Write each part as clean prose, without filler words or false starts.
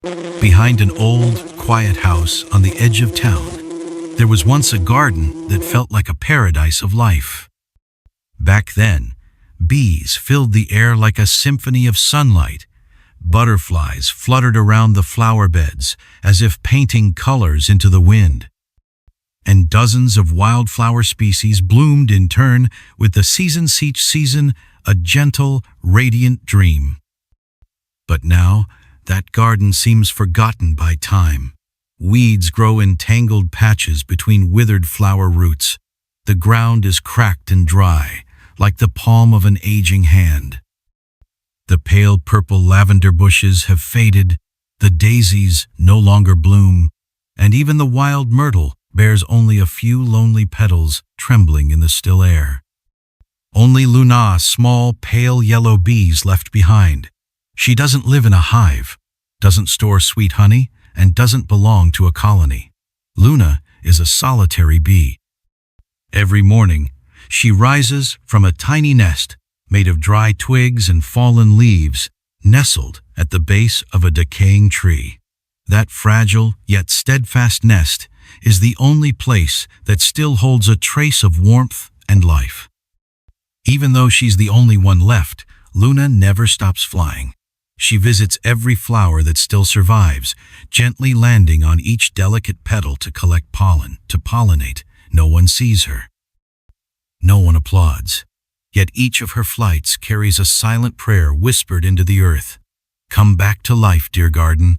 Behind an old, quiet house on the edge of town, there was once a garden that felt like a paradise of life. Back then, bees filled the air like a symphony of sunlight. Butterflies fluttered around the flower beds as if painting colors into the wind. And dozens of wildflower species bloomed in turn, with the seasons each season a gentle, radiant dream. But now, that garden seems forgotten by time. Weeds grow in tangled patches between withered flower roots. The ground is cracked and dry, like the palm of an aging hand. The pale purple lavender bushes have faded, the daisies no longer bloom, and even the wild myrtle bears only a few lonely petals trembling in the still air. Only Luna, small, pale yellow bees left behind. She doesn't live in a hive, doesn't store sweet honey, and doesn't belong to a colony. Luna is a solitary bee. Every morning, she rises from a tiny nest made of dry twigs and fallen leaves, nestled at the base of a decaying tree. That fragile yet steadfast nest is the only place that still holds a trace of warmth and life. Even though she's the only one left, Luna never stops flying. She visits every flower that still survives, gently landing on each delicate petal to collect pollen, to pollinate. No one sees her. No one applauds. Yet each of her flights carries a silent prayer whispered into the earth. Come back to life, dear garden.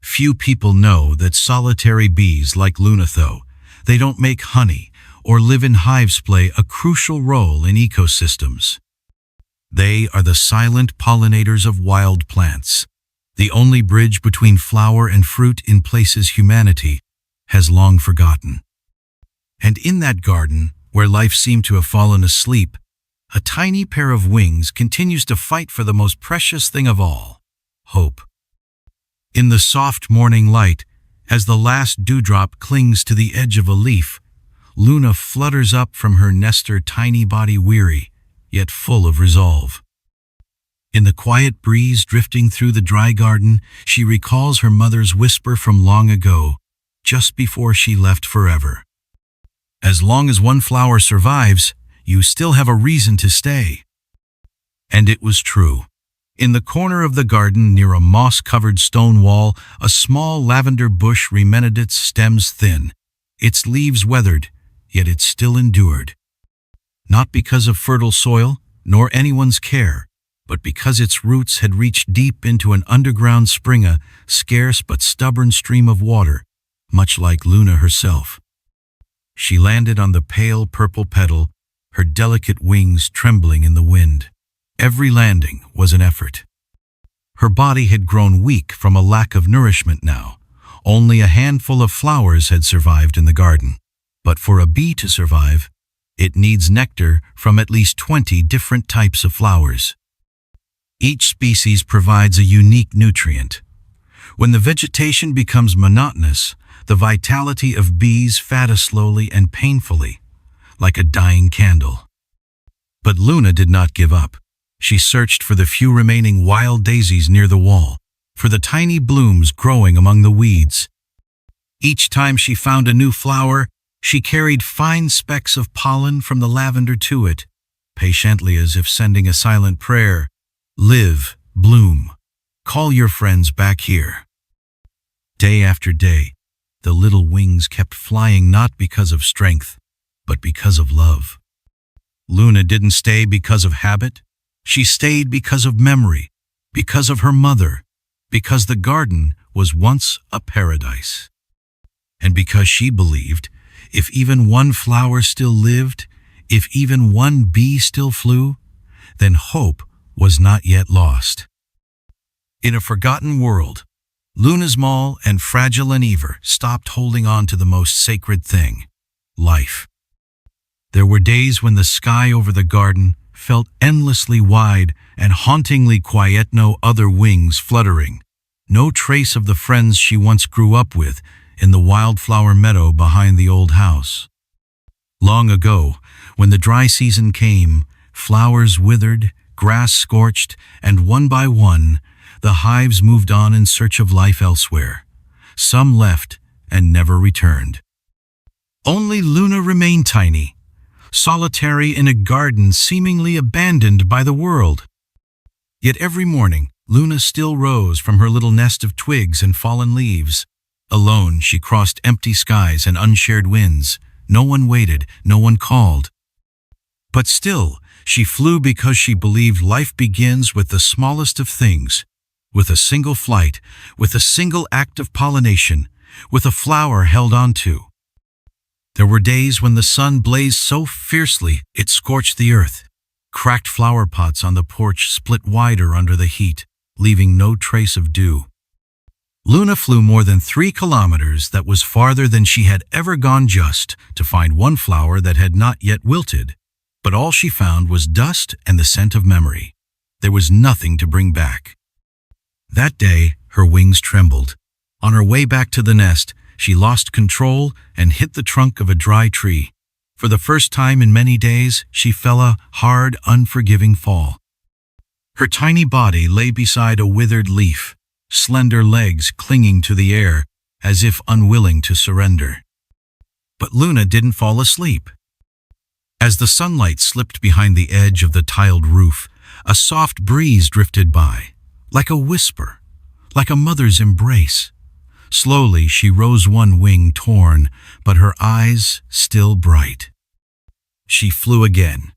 Few people know that solitary bees like Luna, though, they don't make honey or live in hives, play a crucial role in ecosystems. They are the silent pollinators of wild plants, the only bridge between flower and fruit in places humanity has long forgotten. And in that garden, where life seemed to have fallen asleep, a tiny pair of wings continues to fight for the most precious thing of all, hope. In the soft morning light, as the last dewdrop clings to the edge of a leaf, Luna flutters up from her nest, her tiny body weary, yet full of resolve. In the quiet breeze drifting through the dry garden, she recalls her mother's whisper from long ago, just before she left forever. As long as one flower survives, you still have a reason to stay. And it was true. In the corner of the garden, near a moss-covered stone wall, a small lavender bush remained, its stems thin, its leaves weathered, yet it still endured. Not because of fertile soil, nor anyone's care, but because its roots had reached deep into an underground spring, a scarce but stubborn stream of water, much like Luna herself. She landed on the pale purple petal, her delicate wings trembling in the wind. Every landing was an effort. Her body had grown weak from a lack of nourishment now. Only a handful of flowers had survived in the garden. But for a bee to survive, it needs nectar from at least 20 different types of flowers. Each species provides a unique nutrient. When the vegetation becomes monotonous, the vitality of bees fades slowly and painfully, like a dying candle. But Luna did not give up. She searched for the few remaining wild daisies near the wall, for the tiny blooms growing among the weeds. Each time she found a new flower, she carried fine specks of pollen from the lavender to it, patiently, as if sending a silent prayer. Live, bloom. Call your friends back here. Day after day, the little wings kept flying, not because of strength, but because of love. Luna didn't stay because of habit. She stayed because of memory, because of her mother, because the garden was once a paradise. And because she believed, if even one flower still lived, if even one bee still flew, then hope was not yet lost. In a forgotten world, Luna, small and fragile and ever, stopped holding on to the most sacred thing, life. There were days when the sky over the garden felt endlessly wide and hauntingly quiet, no other wings fluttering, no trace of the friends she once grew up with in the wildflower meadow behind the old house. Long ago, when the dry season came, flowers withered, grass scorched, and one by one, the hives moved on in search of life elsewhere. Some left and never returned. Only Luna remained tiny, solitary in a garden seemingly abandoned by the world. Yet every morning, Luna still rose from her little nest of twigs and fallen leaves. Alone, she crossed empty skies and unshared winds. No one waited, no one called. But still, she flew because she believed life begins with the smallest of things, with a single flight, with a single act of pollination, with a flower held onto. There were days when the sun blazed so fiercely it scorched the earth. Cracked flower pots on the porch split wider under the heat, leaving no trace of dew. Luna flew more than 3 kilometers, that was farther than she had ever gone, just to find one flower that had not yet wilted. But all she found was dust and the scent of memory. There was nothing to bring back. That day, her wings trembled. On her way back to the nest, she lost control and hit the trunk of a dry tree. For the first time in many days, she fell a hard, unforgiving fall. Her tiny body lay beside a withered leaf, slender legs clinging to the air, as if unwilling to surrender. But Luna didn't fall asleep. As the sunlight slipped behind the edge of the tiled roof, a soft breeze drifted by, like a whisper, like a mother's embrace. Slowly she rose, one wing torn, but her eyes still bright. She flew again,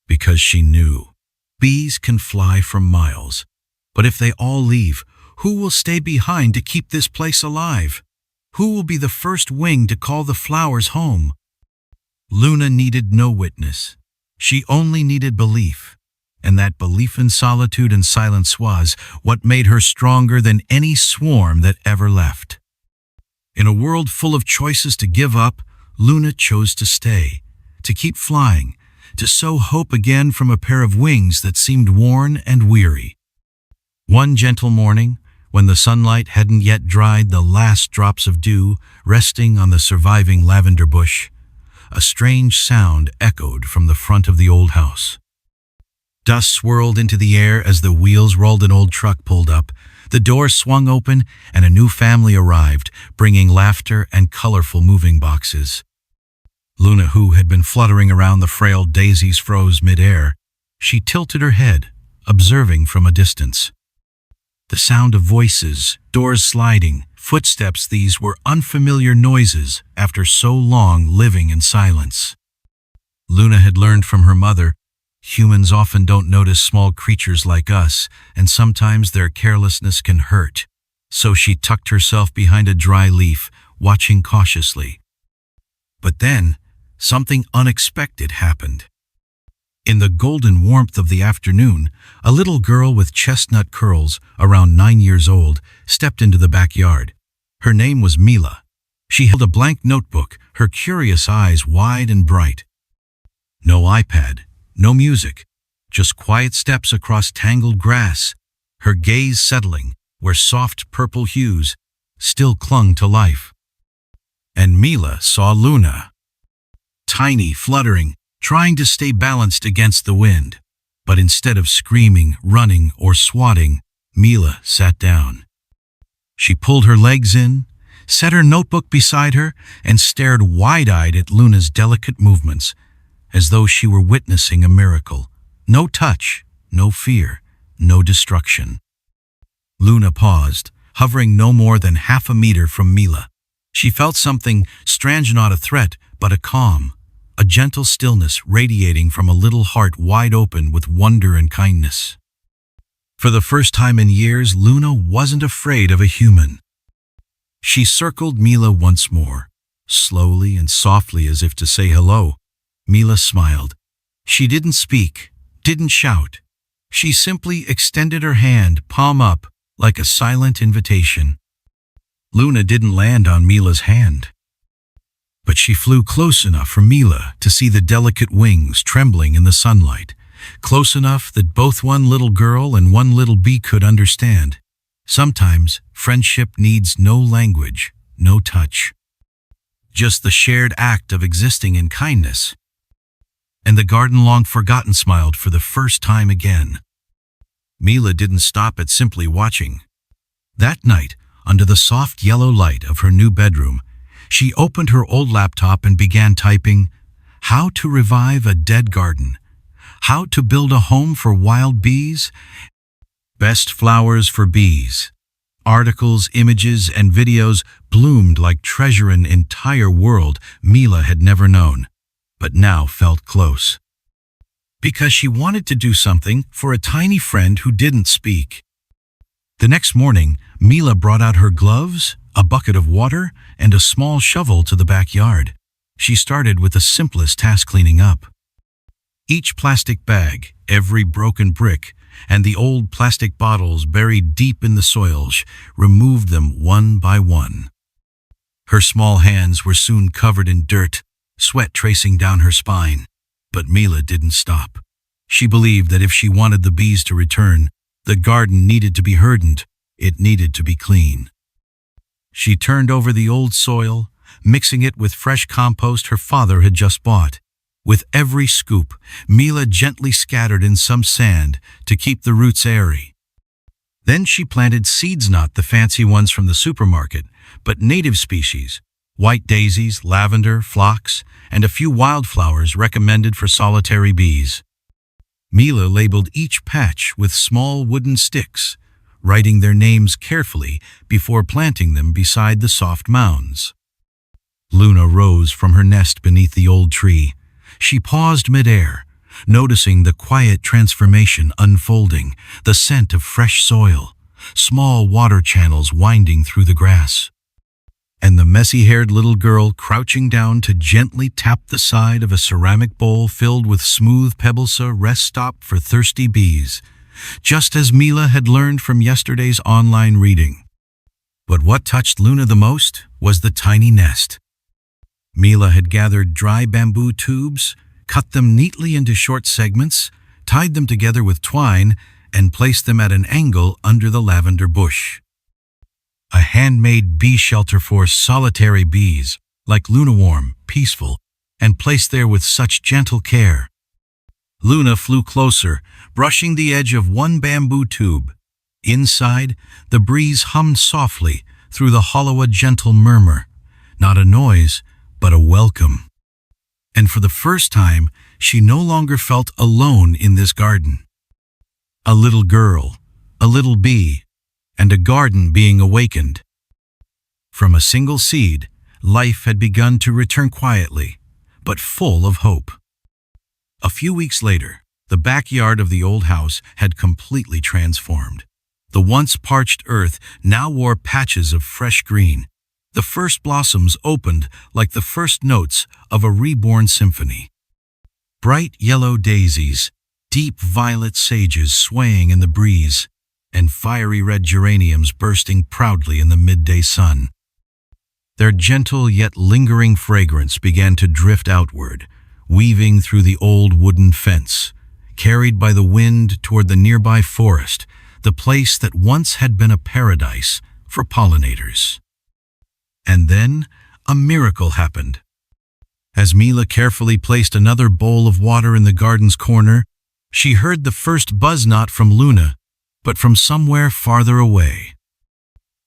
because she knew. Bees can fly for miles, but if they all leave, who will stay behind to keep this place alive? Who will be the first wing to call the flowers home? Luna needed no witness. She only needed belief. And that belief in solitude and silence was what made her stronger than any swarm that ever left. In a world full of choices to give up, Luna chose to stay, to keep flying, to sow hope again from a pair of wings that seemed worn and weary. One gentle morning, when the sunlight hadn't yet dried the last drops of dew resting on the surviving lavender bush, a strange sound echoed from the front of the old house. Dust swirled into the air as the wheels rolled. An old truck pulled up. The door swung open and a new family arrived, bringing laughter and colorful moving boxes. Luna, who had been fluttering around the frail daisies, froze midair. She tilted her head, observing from a distance. The sound of voices, doors sliding, footsteps, these were unfamiliar noises after so long living in silence. Luna had learned from her mother, humans often don't notice small creatures like us, and sometimes their carelessness can hurt. So she tucked herself behind a dry leaf, watching cautiously. But then, something unexpected happened. In the golden warmth of the afternoon, a little girl with chestnut curls, around 9 years old, stepped into the backyard. Her name was Mila. She held a blank notebook, her curious eyes wide and bright. No iPad, no music, just quiet steps across tangled grass, her gaze settling where soft purple hues still clung to life. And Mila saw Luna. Tiny, fluttering, trying to stay balanced against the wind. But instead of screaming, running, or swatting, Mila sat down. She pulled her legs in, set her notebook beside her, and stared wide-eyed at Luna's delicate movements, as though she were witnessing a miracle. No touch, no fear, no destruction. Luna paused, hovering no more than half a meter from Mila. She felt something strange, not a threat, but a calm, a gentle stillness radiating from a little heart wide open with wonder and kindness. For the first time in years, Luna wasn't afraid of a human. She circled Mila once more, slowly and softly as if to say hello. Mila smiled. She didn't speak, didn't shout. She simply extended her hand, palm up, like a silent invitation. Luna didn't land on Mila's hand, but she flew close enough for Mila to see the delicate wings trembling in the sunlight, close enough that both one little girl and one little bee could understand. Sometimes friendship needs no language, no touch, just the shared act of existing in kindness. And the garden long forgotten smiled for the first time again. Mila didn't stop at simply watching. That night, under the soft yellow light of her new bedroom, she opened her old laptop and began typing, "How to revive a dead garden. How to build a home for wild bees. Best flowers for bees." Articles, images, and videos bloomed like treasure in an entire world Mila had never known, but now felt close. Because she wanted to do something for a tiny friend who didn't speak. The next morning, Mila brought out her gloves, a bucket of water, and a small shovel to the backyard. She started with the simplest task: cleaning up. Each plastic bag, every broken brick, and the old plastic bottles buried deep in the soil, she removed them one by one. Her small hands were soon covered in dirt, sweat tracing down her spine. But Mila didn't stop. She believed that if she wanted the bees to return, the garden needed to be hardened. It needed to be clean. She turned over the old soil, mixing it with fresh compost her father had just bought. With every scoop, Mila gently scattered in some sand to keep the roots airy. Then she planted seeds, not the fancy ones from the supermarket, but native species: white daisies, lavender, phlox, and a few wildflowers recommended for solitary bees. Mila labeled each patch with small wooden sticks, writing their names carefully before planting them beside the soft mounds. Luna rose from her nest beneath the old tree. She paused midair, noticing the quiet transformation unfolding, the scent of fresh soil, small water channels winding through the grass, and the messy-haired little girl crouching down to gently tap the side of a ceramic bowl filled with smooth pebbles, a rest stop for thirsty bees, just as Mila had learned from yesterday's online reading. But what touched Luna the most was the tiny nest. Mila had gathered dry bamboo tubes, cut them neatly into short segments, tied them together with twine, and placed them at an angle under the lavender bush. A handmade bee shelter for solitary bees, like Luna, warm, peaceful, and placed there with such gentle care. Luna flew closer, brushing the edge of one bamboo tube. Inside, the breeze hummed softly through the hollow, a gentle murmur, not a noise, but a welcome. And for the first time, she no longer felt alone in this garden. A little girl, a little bee, and a garden being awakened. From a single seed, life had begun to return quietly, but full of hope. A few weeks later, the backyard of the old house had completely transformed. The once parched earth now wore patches of fresh green. The first blossoms opened like the first notes of a reborn symphony. Bright yellow daisies, deep violet sages swaying in the breeze, and fiery red geraniums bursting proudly in the midday sun. Their gentle yet lingering fragrance began to drift outward, weaving through the old wooden fence, carried by the wind toward the nearby forest, the place that once had been a paradise for pollinators. And then a miracle happened. As Mila carefully placed another bowl of water in the garden's corner, she heard the first buzz, not from Luna, but from somewhere farther away.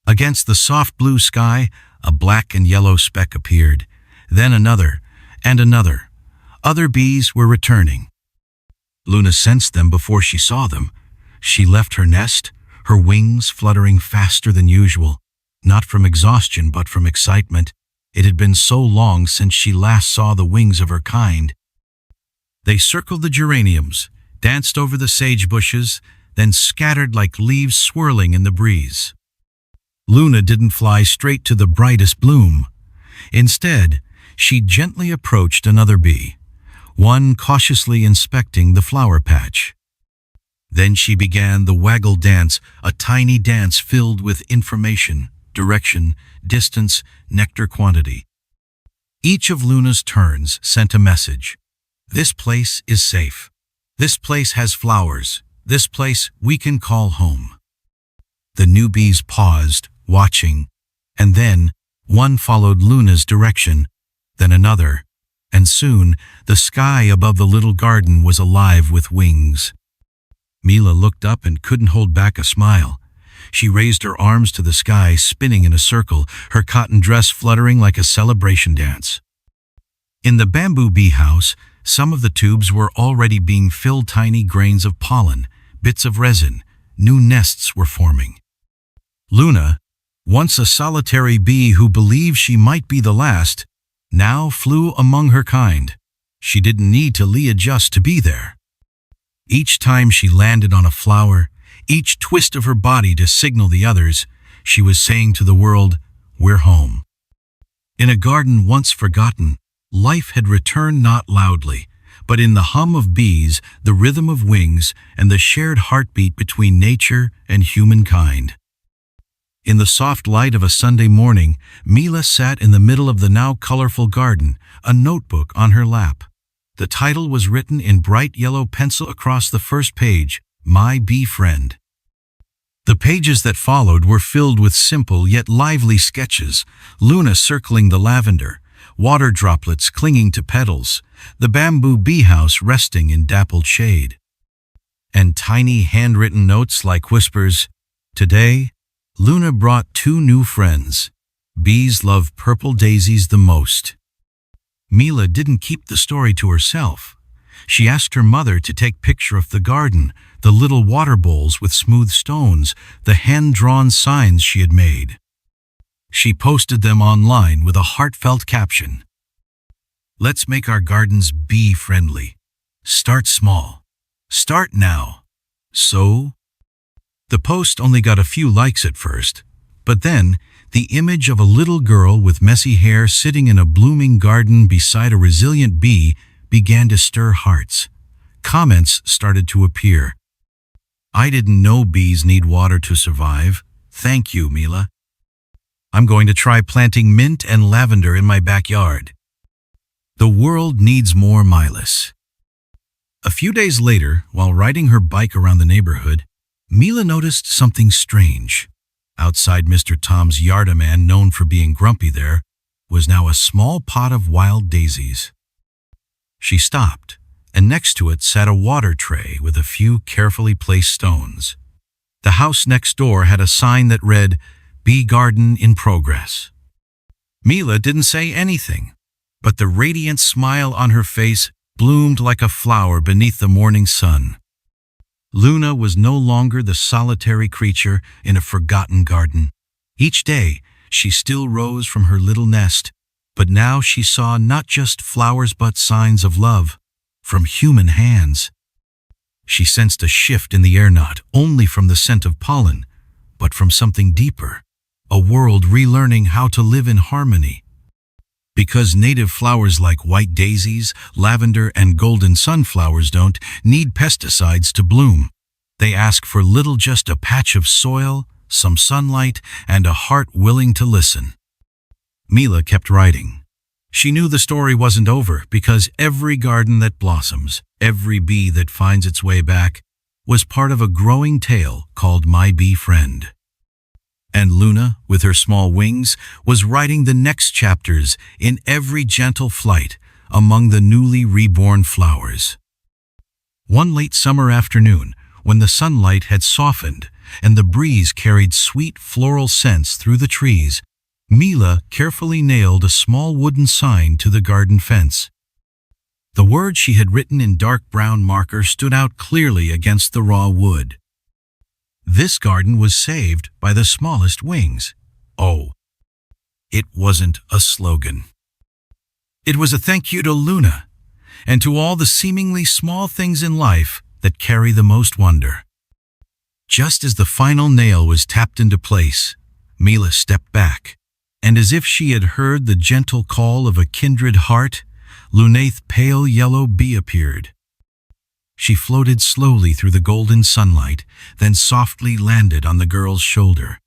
Against the soft blue sky, a black and yellow speck appeared, then another, and another. Other bees were returning. Luna sensed them before she saw them. She left her nest, her wings fluttering faster than usual, not from exhaustion but from excitement. It had been so long since she last saw the wings of her kind. They circled the geraniums, danced over the sage bushes, then scattered like leaves swirling in the breeze. Luna didn't fly straight to the brightest bloom. Instead, she gently approached another bee, one cautiously inspecting the flower patch. Then she began the waggle dance, a tiny dance filled with information, direction, distance, nectar quantity. Each of Luna's turns sent a message. This place is safe. This place has flowers. This place we can call home. The new bees paused, watching, and then one followed Luna's direction, then another, and soon the sky above the little garden was alive with wings. Mila looked up and couldn't hold back a smile. She raised her arms to the sky, spinning in a circle, her cotton dress fluttering like a celebration dance. In the bamboo bee house, some of the tubes were already being filled. Tiny grains of pollen, bits of resin, new nests were forming. Luna, once a solitary bee who believed she might be the last, now flew among her kind. She didn't need to readjust to be there. Each time she landed on a flower, each twist of her body to signal the others, she was saying to the world, "We're home." In a garden once forgotten, life had returned, not loudly, but in the hum of bees, the rhythm of wings, and the shared heartbeat between nature and humankind. In the soft light of a Sunday morning, Mila sat in the middle of the now colorful garden, a notebook on her lap. The title was written in bright yellow pencil across the first page, "My Bee Friend." The pages that followed were filled with simple yet lively sketches, Luna circling the lavender, water droplets clinging to petals, the bamboo bee house resting in dappled shade. And tiny handwritten notes like whispers, "Today, Luna brought 2 new friends. Bees love purple daisies the most." Mila didn't keep the story to herself. She asked her mother to take picture of the garden, the little water bowls with smooth stones, the hand-drawn signs she had made. She posted them online with a heartfelt caption. "Let's make our gardens bee-friendly. Start small. Start now." So, the post only got a few likes at first, but then the image of a little girl with messy hair sitting in a blooming garden beside a resilient bee began to stir hearts. Comments started to appear. "I didn't know bees need water to survive. Thank you, Mila. I'm going to try planting mint and lavender in my backyard." The world needs more Milas. A few days later, while riding her bike around the neighborhood, Mila noticed something strange. Outside Mr. Tom's yard, a man known for being grumpy there was now a small pot of wild daisies. She stopped, and next to it sat a water tray with a few carefully placed stones. The house next door had a sign that read, "Bee Garden in Progress." Mila didn't say anything, but the radiant smile on her face bloomed like a flower beneath the morning sun. Luna was no longer the solitary creature in a forgotten garden. Each day, she still rose from her little nest, but now she saw not just flowers but signs of love from human hands. She sensed a shift in the air, not only from the scent of pollen, but from something deeper, a world relearning how to live in harmony. Because native flowers like white daisies, lavender, and golden sunflowers don't need pesticides to bloom. They ask for little, just a patch of soil, some sunlight, and a heart willing to listen. Mila kept writing. She knew the story wasn't over, because every garden that blossoms, every bee that finds its way back, was part of a growing tale called My Bee Friend. And Luna, with her small wings, was writing the next chapters in every gentle flight among the newly reborn flowers. One late summer afternoon, when the sunlight had softened and the breeze carried sweet floral scents through the trees, Mila carefully nailed a small wooden sign to the garden fence. The words she had written in dark brown marker stood out clearly against the raw wood. This garden was saved by the smallest wings. Oh, it wasn't a slogan. It was a thank you to Luna, and to all the seemingly small things in life that carry the most wonder. Just as the final nail was tapped into place, Mila stepped back, and as if she had heard the gentle call of a kindred heart, Luna's pale yellow bee appeared. She floated slowly through the golden sunlight, then softly landed on the girl's shoulder.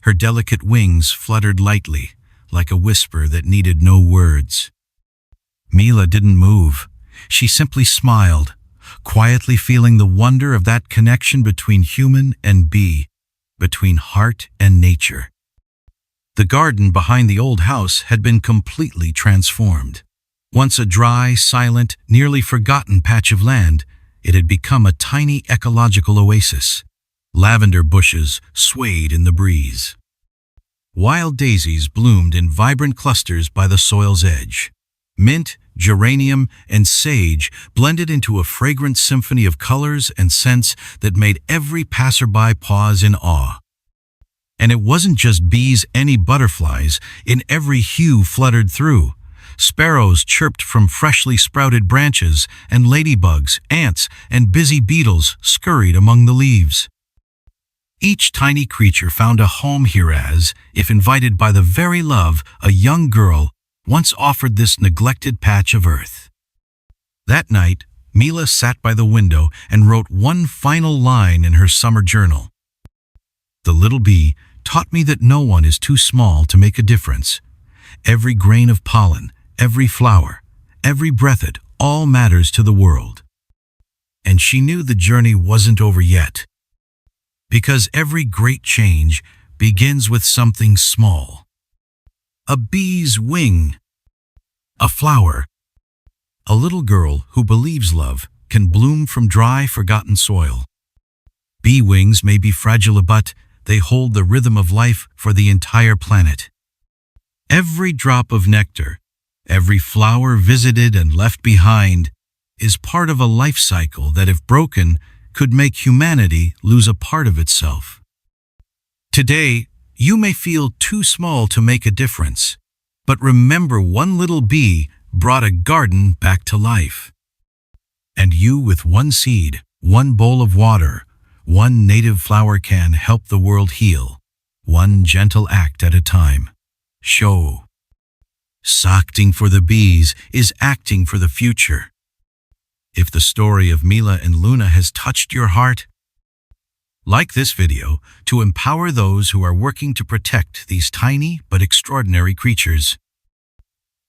Her delicate wings fluttered lightly, like a whisper that needed no words. Mila didn't move. She simply smiled, quietly feeling the wonder of that connection between human and bee, between heart and nature. The garden behind the old house had been completely transformed. Once a dry, silent, nearly forgotten patch of land, it had become a tiny ecological oasis. Lavender bushes swayed in the breeze. Wild daisies bloomed in vibrant clusters by the soil's edge. Mint, geranium, and sage blended into a fragrant symphony of colors and scents that made every passerby pause in awe. And it wasn't just bees, any butterflies in every hue fluttered through. Sparrows chirped from freshly sprouted branches, and ladybugs, ants, and busy beetles scurried among the leaves. Each tiny creature found a home here as, if invited by the very love a young girl once offered this neglected patch of earth. That night, Mila sat by the window and wrote one final line in her summer journal. "The little bee taught me that no one is too small to make a difference. Every grain of pollen, every flower, every breath, it all matters to the world." And she knew the journey wasn't over yet. Because every great change begins with something small. A bee's wing. A flower. A little girl who believes love can bloom from dry, forgotten soil. Bee wings may be fragile, but they hold the rhythm of life for the entire planet. Every drop of nectar, every flower visited and left behind, is part of a life cycle that, if broken, could make humanity lose a part of itself. Today, you may feel too small to make a difference, but remember, one little bee brought a garden back to life. And you, with one seed, one bowl of water, one native flower, can help the world heal, one gentle act at a time. Show. Acting for the bees is acting for the future. If the story of Mila and Luna has touched your heart, like this video to empower those who are working to protect these tiny but extraordinary creatures.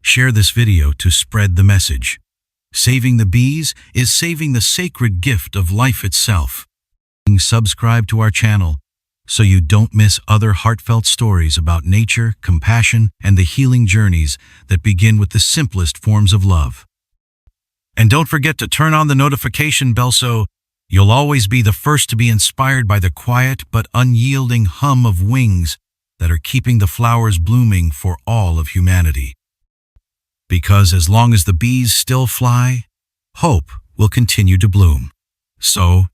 Share this video to spread the message. Saving the bees is saving the sacred gift of life itself. Subscribe to our channel so you don't miss other heartfelt stories about nature, compassion, and the healing journeys that begin with the simplest forms of love. And don't forget to turn on the notification bell so you'll always be the first to be inspired by the quiet but unyielding hum of wings that are keeping the flowers blooming for all of humanity. Because as long as the bees still fly, hope will continue to bloom. So,